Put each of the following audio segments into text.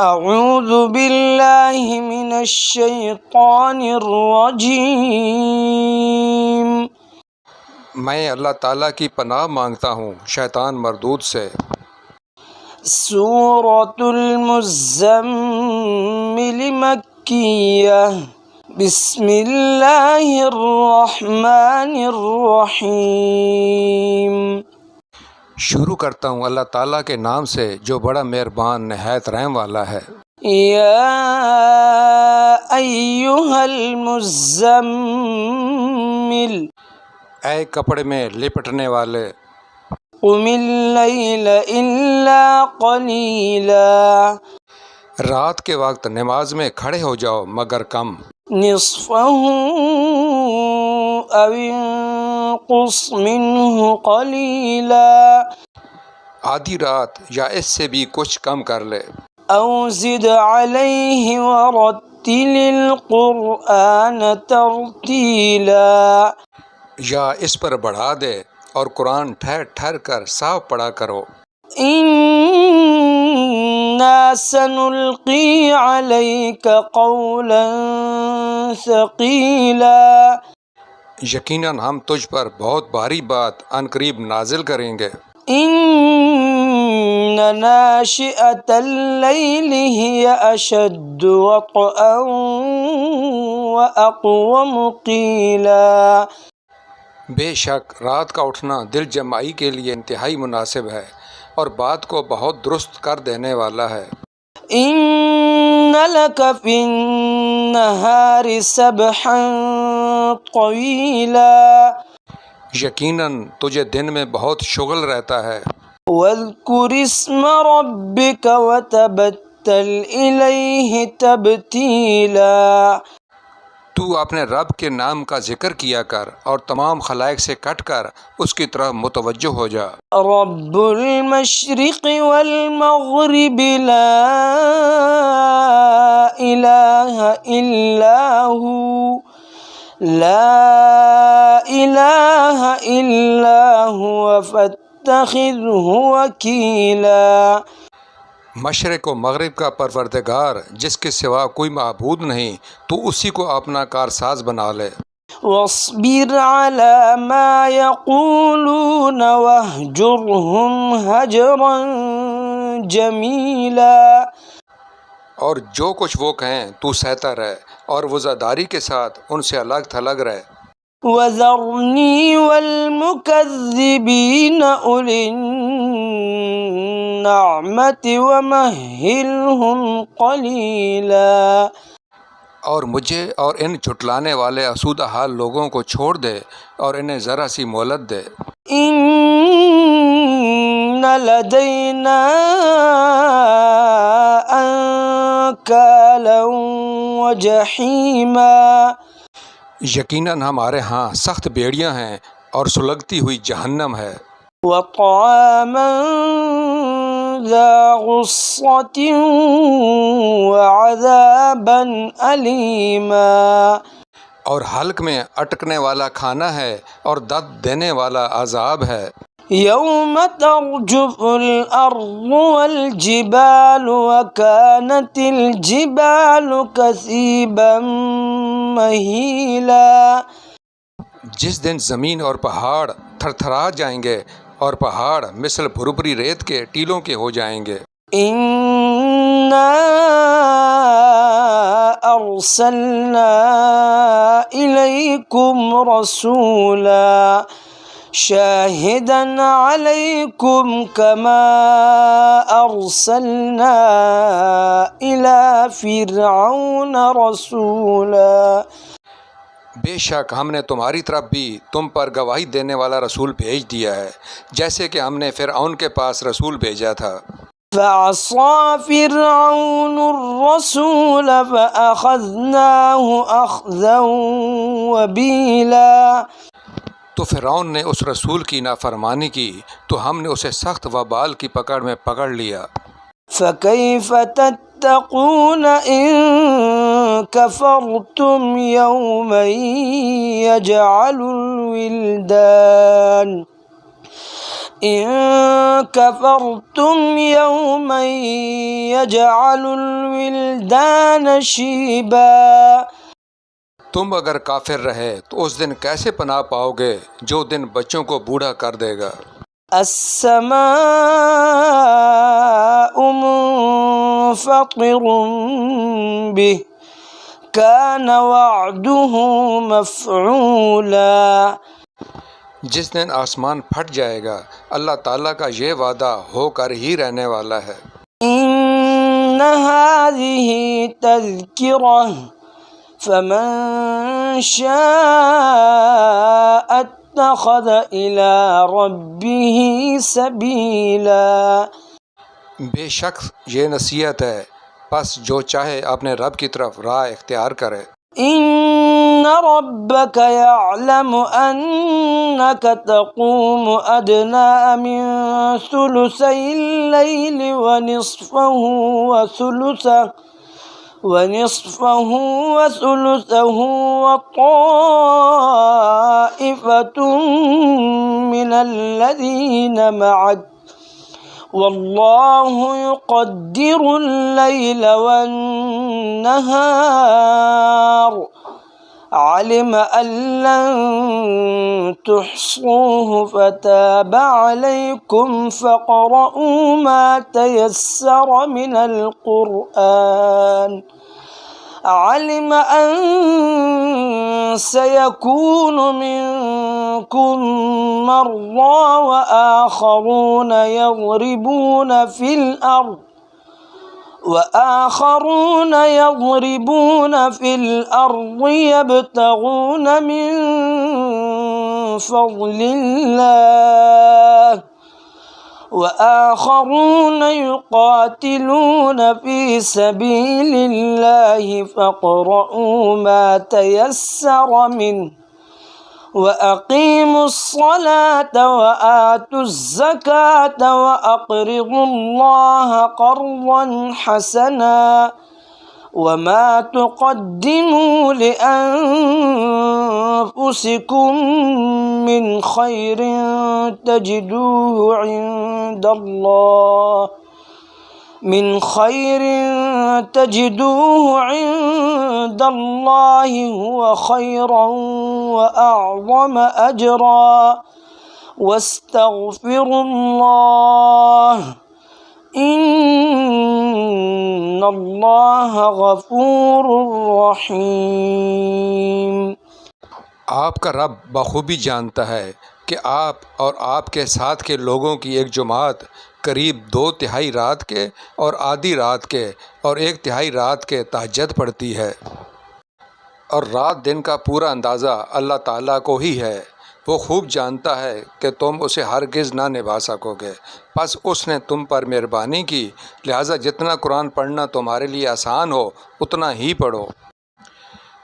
اعوذ باللہ من الشیطان الرجیم۔ میں اللہ تعالیٰ کی پناہ مانگتا ہوں شیطان مردود سے۔ سورۃ المزمل مکیہ۔ بسم اللہ الرحمن الرحیم۔ شروع کرتا ہوں اللہ تعالیٰ کے نام سے جو بڑا مہربان نہایت رحم والا ہے۔ یا ایہا المزمل، اے کپڑے میں لپٹنے والے، قم اللیل الا قلیلا، رات کے وقت نماز میں کھڑے ہو جاؤ مگر کم، نصفہ او انقص منہ قلیلا، آدھی رات یا اس سے بھی کچھ کم کر لے، او زد علیہ ورتل القرآن ترتیلا، یا اس پر بڑھا دے اور قرآن ٹھہر ٹھہر کر صاف پڑھا کرو۔ انا سنلقی علیک قولا ثقیلا، یقیناً ہم تجھ پر بہت بھاری بات عنقریب نازل کریں گے۔ ان ناشئۃ اللیل ہی اشد وطئا واقوم قیلا، بے شک رات کا اٹھنا دل جمائی کے لیے انتہائی مناسب ہے اور بات کو بہت درست کر دینے والا ہے۔ ان لک فی النہار سبحا طویلا، یقیناً تجھے دن میں بہت شغل رہتا ہے۔ واذکر اسم ربک وتبتل الیہ تبتیلا، تو اپنے رب کے نام کا ذکر کیا کر اور تمام خلائق سے کٹ کر اس کی طرف متوجہ ہو جا۔ رب المشرق والمغرب لا الہ الا ہو، لا الہ الا ہوا فاتخذہ وکیلا، مشرق و مغرب کا پروردگار جس کے سوا کوئی معبود نہیں، تو اسی کو اپنا کارساز بنا لے۔ واصبر علی ما یقولون واہجرہم ہجرا جمیلا، اور جو کچھ وہ کہیں تو سہتا رہ اور وزاداری کے ساتھ ان سے الگ تھلگ رہ۔ وذرنی والمکذبین اولی النعمت ومہلہم قلیلا، اور مجھے اور ان جھٹلانے والے آسودہ حال لوگوں کو چھوڑ دے اور انہیں ذرا سی مہلت دے۔ ان لدینا انکالا وجحیما، یقیناً ہمارے ہاں سخت بیڑیاں ہیں اور سلگتی ہوئی جہنم ہے۔ وطعاما ذا غصة وعذابا علیما، اور حلق میں اٹکنے والا کھانا ہے اور درد دینے والا عذاب ہے۔ یوم ترجف الارض والجبال وكانت الجبال کثیبا مہیلا، جس دن زمین اور پہاڑ تھر تھرا جائیں گے اور پہاڑ مثل بھربری ریت کے ٹیلوں کے ہو جائیں گے۔ انا ارسلنا الیکم رسولا شاہدا علیکم کما ارسلنا الی فرعون رسولا، بے شک ہم نے تمہاری طرف بھی تم پر گواہی دینے والا رسول بھیج دیا ہے جیسے کہ ہم نے فرعون کے پاس رسول بھیجا تھا۔ فعصى فرعون الرسول فأخذناه أخذا وبيلا، تو فرعون نے اس رسول کی نافرمانی کی تو ہم نے اسے سخت وبال کی پکڑ میں پکڑ لیا۔ فكيف تتقون إن كفرتم يوما يجعل الولدان إن كفرتم يوما يجعل الولدان شيبا تم اگر کافر رہے تو اس دن کیسے پناہ پاؤ گے جو دن بچوں کو بوڑھا کر دے گا۔ السماء منفطر به كان وعده مفعولا جس دن آسمان پھٹ جائے گا اللہ تعالیٰ کا یہ وعدہ ہو کر ہی رہنے والا ہے۔ إن هذه تذكرة فمن شاء اتخذ إلى ربه سبيلا بے شک یہ نصیحت ہے، پس جو چاہے اپنے رب کی طرف راہ اختیار کرے۔ إن ربك يعلم أنك تقوم أدنى من ثلثي الليل ونصفه وثلثه وطائفة من الذين معك والله يقدر الليل والنهار علم أن لن تحصوه فتاب عليكم فاقرؤوا ما تيسر من القرآن علم أن سيكون منكم مرضى وآخرون يضربون في الأرض يبتغون من فضل الله وآخرون يقاتلون في سبيل الله فاقرؤوا ما تيسر منه وأقيموا الصلاة وآتوا الزكاة وأقرضوا الله قرضا حسنا وما تقدموا لأنفسكم من خير تجدوه عند الله هو خيرا وأعظم أجرا واستغفروا الله إن الله غفور رحيم۔ آپ کا رب بخوبی جانتا ہے کہ آپ اور آپ کے ساتھ کے لوگوں کی ایک جماعت قریب 2/3 رات کے اور آدھی رات کے اور 1/3 رات کے تہجد پڑھتی ہے، اور رات دن کا پورا اندازہ اللہ تعالیٰ کو ہی ہے۔ وہ خوب جانتا ہے کہ تم اسے ہرگز نہ نبھا سکو گے، پس اس نے تم پر مہربانی کی، لہٰذا جتنا قرآن پڑھنا تمہارے لیے آسان ہو اتنا ہی پڑھو۔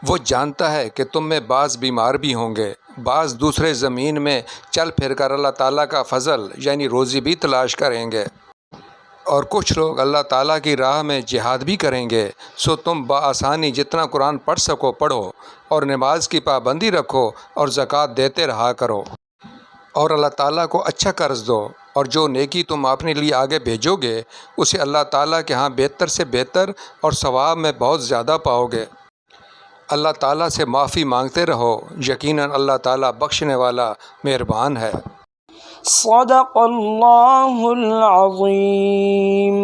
وہ جانتا ہے کہ تم میں بعض بیمار بھی ہوں گے، بعض دوسرے زمین میں چل پھر کر اللہ تعالیٰ کا فضل یعنی روزی بھی تلاش کریں گے، اور کچھ لوگ اللہ تعالیٰ کی راہ میں جہاد بھی کریں گے۔ سو تم بآسانی جتنا قرآن پڑھ سکو پڑھو، اور نماز کی پابندی رکھو اور زکوٰۃ دیتے رہا کرو، اور اللہ تعالیٰ کو اچھا قرض دو، اور جو نیکی تم اپنے لیے آگے بھیجو گے اسے اللہ تعالیٰ کے ہاں بہتر سے بہتر اور ثواب میں بہت زیادہ پاؤ گے۔ اللہ تعالیٰ سے معافی مانگتے رہو، یقیناً اللہ تعالیٰ بخشنے والا مہربان ہے۔ صدق اللہ العظیم۔